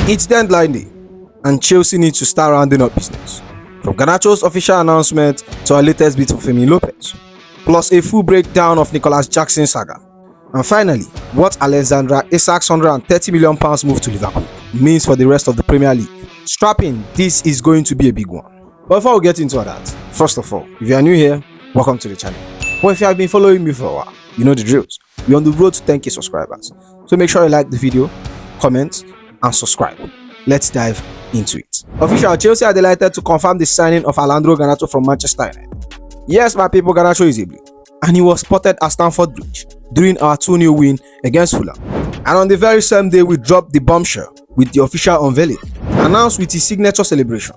It's deadline day, and Chelsea needs to start rounding up business. From Garnacho's official announcement to our latest bit for Fermín Lopez, plus a full breakdown of Nicolas Jackson's saga. And finally, what Alexander Isak's £130 million move to Liverpool means for the rest of the Premier League. Strap in, this is going to be a big one. But before we get into all that, first of all, if you are new here, welcome to the channel. But if you have been following me for a while, you know the drills. We're on the road to 10k subscribers. So make sure you like the video, comment, and subscribe. Let's dive into it. Official Chelsea are delighted to confirm the signing of Alejandro Garnacho from Manchester United. Yes, my people, Garnacho is a blue, and he was spotted at Stamford Bridge during our 2-0 win against Fulham. And on the very same day, we dropped the bombshell with the official unveiling, announced with his signature celebration.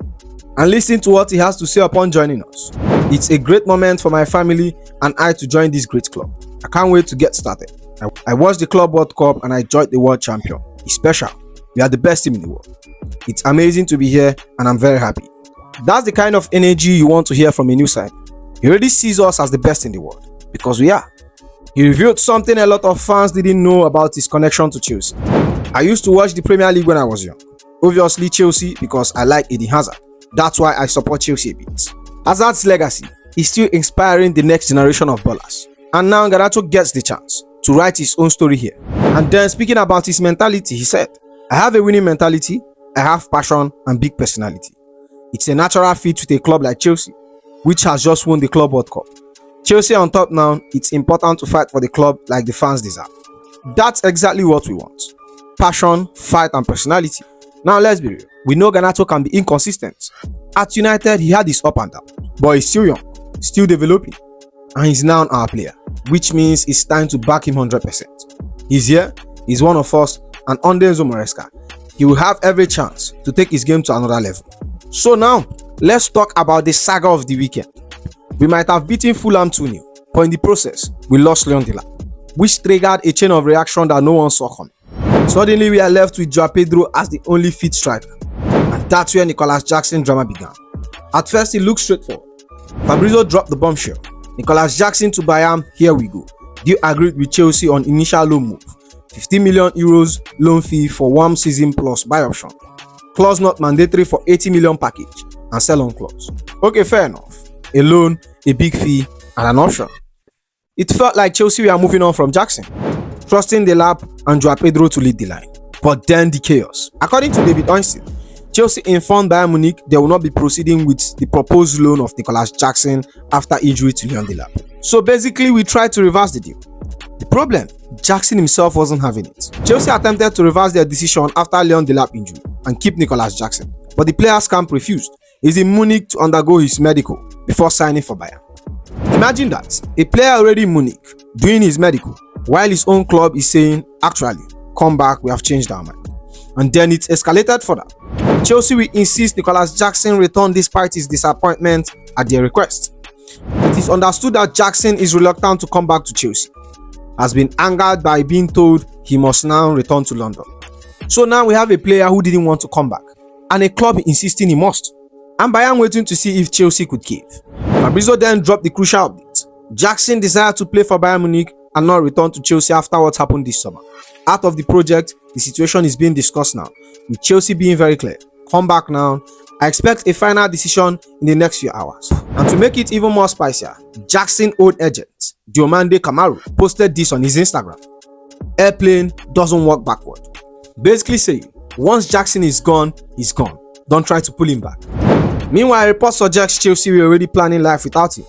And listen to what he has to say upon joining us. It's a great moment for my family and I to join this great club. I can't wait to get started. I watched the Club World Cup and I enjoyed the world champion. It's special. We are the best team in the world. It's amazing to be here and I'm very happy. That's the kind of energy you want to hear from a new side. He already sees us as the best in the world, because we are. He revealed something a lot of fans didn't know about his connection to Chelsea. I used to watch the Premier League when I was young. Obviously Chelsea because I like Eden Hazard. That's why I support Chelsea a bit. Hazard's legacy is still inspiring the next generation of ballers. And now Garnacho gets the chance to write his own story here. And then speaking about his mentality, he said, I have a winning mentality, I have passion and big personality. It's a natural fit with a club like Chelsea, which has just won the Club World Cup. Chelsea on top now, it's important to fight for the club like the fans deserve. That's exactly what we want. Passion, fight and personality. Now let's be real, we know Garnacho can be inconsistent. At United, he had his up and down, but he's still young, still developing, and he's now our player, which means it's time to back him 100%. He's here, he's one of us, and under Enzo Maresca, he will have every chance to take his game to another level. So now, let's talk about the saga of the weekend. We might have beaten Fulham 2-0, but in the process, we lost Leon Delap, which triggered a chain of reaction that no one saw coming. Suddenly, we are left with Joao Pedro as the only fit striker, and that's where Nicolas Jackson drama began. At first, it looked straightforward. Fabrizio dropped the bombshell. Nicolas Jackson to Bayern, here we go. Deal agreed with Chelsea on initial loan move. 50 million euros loan fee for 1 season plus buy option. Clause not mandatory for 80 million package and sell on clause. Okay, fair enough. A loan, a big fee, and an option. It felt like Chelsea were moving on from Jackson, trusting Delap and Joao Pedro to lead the line. But then the chaos. According to David Einstein, Chelsea informed Bayern Munich they will not be proceeding with the proposed loan of Nicolas Jackson after injury to Leon Delap. So basically, we tried to reverse the deal. The problem, Jackson himself wasn't having it. Chelsea attempted to reverse their decision after Leon Delap injury and keep Nicolas Jackson, but the players' camp refused. He's in Munich to undergo his medical before signing for Bayern. Imagine that, a player already in Munich doing his medical, while his own club is saying, actually, come back, we have changed our mind. And then it escalated further. Chelsea will insist Nicolas Jackson return despite his disappointment at their request. It is understood that Jackson is reluctant to come back to Chelsea, has been angered by being told he must now return to London. So now we have a player who didn't want to come back, and a club insisting he must. And Bayern waiting to see if Chelsea could cave. Fabrizio then dropped the crucial update. Jackson desired to play for Bayern Munich and not return to Chelsea after what happened this summer. Out of the project, the situation is being discussed now, with Chelsea being very clear. Come back now. I expect a final decision in the next few hours. And to make it even more spicier, Jackson old agent Diomande Kamaru posted this on his Instagram. Airplane doesn't work backward. Basically saying, once Jackson is gone, he's gone. Don't try to pull him back. Meanwhile, reports suggest Chelsea were already planning life without him.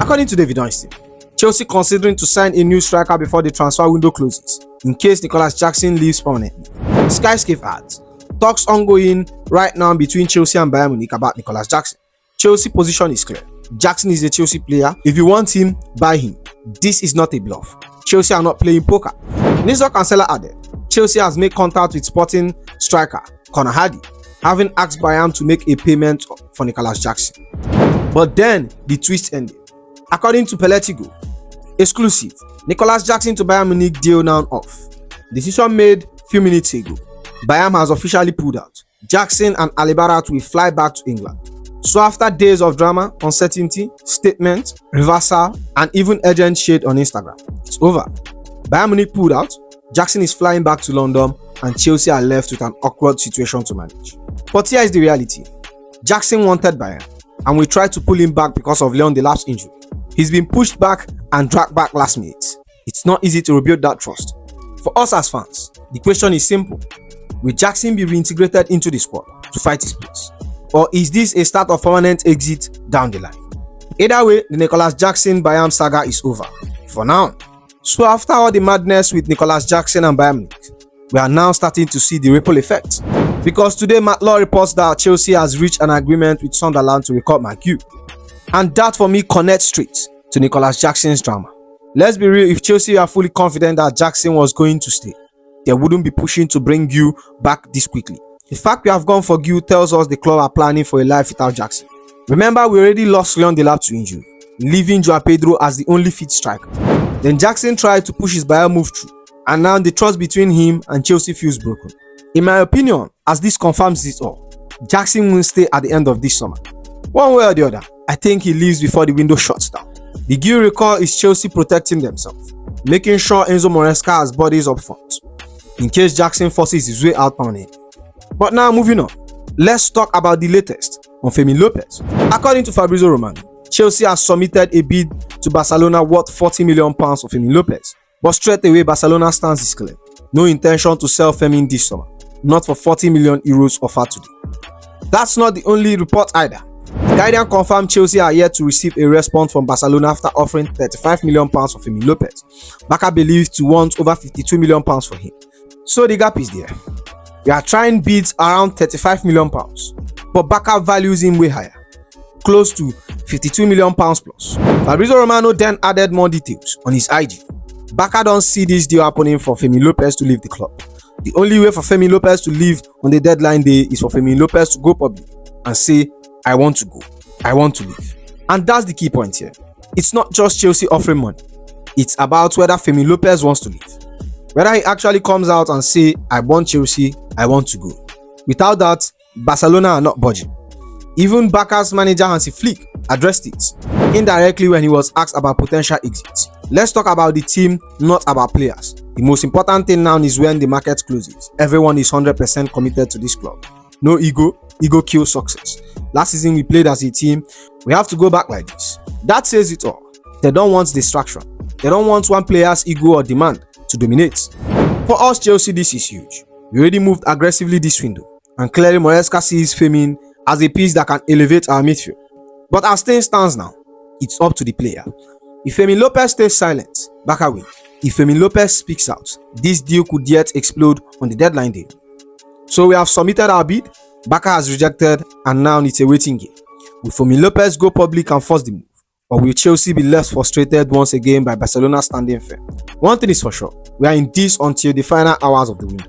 According to David Einstein, Chelsea considering to sign a new striker before the transfer window closes, in case Nicolas Jackson leaves permanently. Skyscape adds, talks ongoing right now between Chelsea and Bayern Munich about Nicolas Jackson. Chelsea position is clear. Jackson is a Chelsea player. If you want him, buy him. This is not a bluff. Chelsea are not playing poker. Nizor Cancela added, Chelsea has made contact with Sporting striker Conor Hardy, having asked Bayern to make a payment for Nicolas Jackson. But then the twist ended. According to Peletigo, exclusive, Nicolas Jackson to Bayern Munich deal now off. Decision made few minutes ago. Bayern has officially pulled out. Jackson and Alibarat will fly back to England. So after days of drama, uncertainty, statement, reversal, and even urgent shade on Instagram, it's over. Bayern Munich pulled out, Jackson is flying back to London and Chelsea are left with an awkward situation to manage. But here is the reality. Jackson wanted Bayern and we tried to pull him back because of Leon Delap's injury. He's been pushed back and dragged back last minute. It's not easy to rebuild that trust. For us as fans, the question is simple. Will Jackson be reintegrated into the squad to fight his place? Or is this a start of permanent exit down the line? Either way, the Nicolas Jackson Bayern saga is over for now. So after all the madness with Nicolas Jackson and Bayern Munich, we are now starting to see the ripple effect. Because today Matlaw reports that Chelsea has reached an agreement with Sunderland to record McHugh. And that for me connects straight to Nicolas Jackson's drama. Let's be real, if Chelsea are fully confident that Jackson was going to stay, they wouldn't be pushing to bring Gu back this quickly. The fact we have gone for Gu tells us the club are planning for a life without Jackson. Remember, we already lost Leon Delap to injury, leaving Joao Pedro as the only fit striker. Then Jackson tried to push his Bayern move through, and now the trust between him and Chelsea feels broken. In my opinion, as this confirms it all, Jackson will stay at the end of this summer. One way or the other, I think he leaves before the window shuts down. The Gu recall is Chelsea protecting themselves, making sure Enzo Maresca has bodies up front, in case Jackson forces his way out on it. But now moving on, let's talk about the latest on Fermin Lopez. According to Fabrizio Romano, Chelsea has submitted a bid to Barcelona worth £40 million for Fermin Lopez. But straight away, Barcelona's stance is clear. No intention to sell Fermin this summer, not for €40 million offered today. That's not the only report either. The Guardian confirmed Chelsea are yet to receive a response from Barcelona after offering £35 million for Fermin Lopez. Barca believed to want over £52 million for him. So the gap is there. We are trying bids around £35 million, but Barca values him way higher, close to £52 million plus. Fabrizio Romano then added more details on his IG. Barca don't see this deal happening for Fermin Lopez to leave the club. The only way for Fermin Lopez to leave on the deadline day is for Fermin Lopez to go public and say, I want to go, I want to leave. And that's the key point here. It's not just Chelsea offering money. It's about whether Fermin Lopez wants to leave. Whether he actually comes out and say, I want Chelsea, I want to go. Without that, Barcelona are not budging. Even Barca's manager Hansi Flick addressed it indirectly when he was asked about potential exits. Let's talk about the team, not about players. The most important thing now is when the market closes, everyone is 100% committed to this club. No ego kills success. Last season we played as a team, we have to go back like this. That says it all. They don't want distraction. They don't want one player's ego or demand to dominate. For us Chelsea, this is huge. We already moved aggressively this window, and clearly Maresca sees Fermin as a piece that can elevate our midfield. But as things stands now, it's up to the player. If Fermin Lopez stays silent, Barca win. If Fermin Lopez speaks out, this deal could yet explode on the deadline day. So we have submitted our bid, Barca has rejected, and now it's a waiting game. Will Fermin Lopez go public and force the move? Or will Chelsea be left frustrated once again by Barcelona standing firm? One thing is for sure, we are in this until the final hours of the window.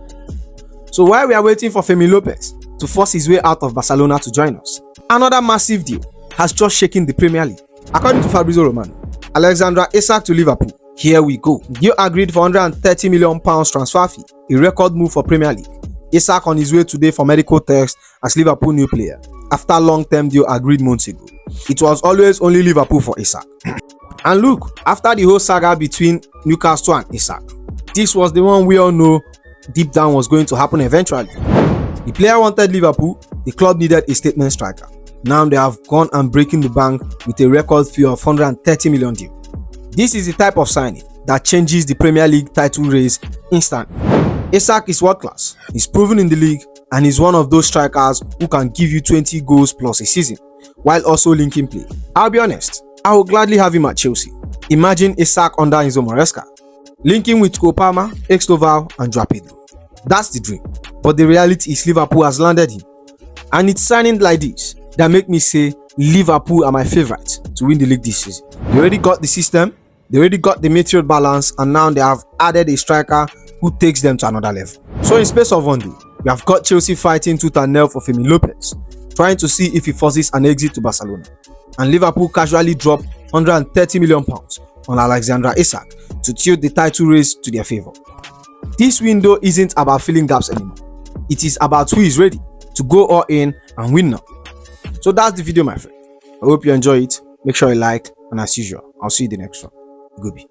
So while we are waiting for Fermin Lopez to force his way out of Barcelona to join us, another massive deal has just shaken the Premier League. According to Fabrizio Romano, Alexander Isak to Liverpool. Here we go. Deal agreed for £130 million transfer fee, a record move for Premier League. Isak on his way today for medical tests as Liverpool new player, after long-term deal agreed months ago. It was always only Liverpool for Isak. And look, after the whole saga between Newcastle and Isak, this was the one we all know deep down was going to happen eventually. The player wanted Liverpool, the club needed a statement striker. Now they have gone and breaking the bank with a record fee of £130 million deal. This is the type of signing that changes the Premier League title race instantly. Isak is world class, he's proven in the league, and he's one of those strikers who can give you 20 goals plus a season, while also linking play. I'll be honest, I would gladly have him at Chelsea. Imagine Isak under Enzo Maresca, linking with Kopama, Extoval and Joao Pedro. That's the dream, but the reality is Liverpool has landed him. And it's signing like this that make me say Liverpool are my favourites to win the league this season. They already got the system, they already got the midfield balance, and now they have added a striker who takes them to another level. So in space of one day, we have got Chelsea fighting tooth and nail for Fermin Lopez, trying to see if he forces an exit to Barcelona. And Liverpool casually dropped £130 million on Alexander Isak to tilt the title race to their favour. This window isn't about filling gaps anymore. It is about who is ready to go all in and win now. So that's the video, my friend. I hope you enjoy it. Make sure you like, and as usual, I'll see you in the next one. Goodbye.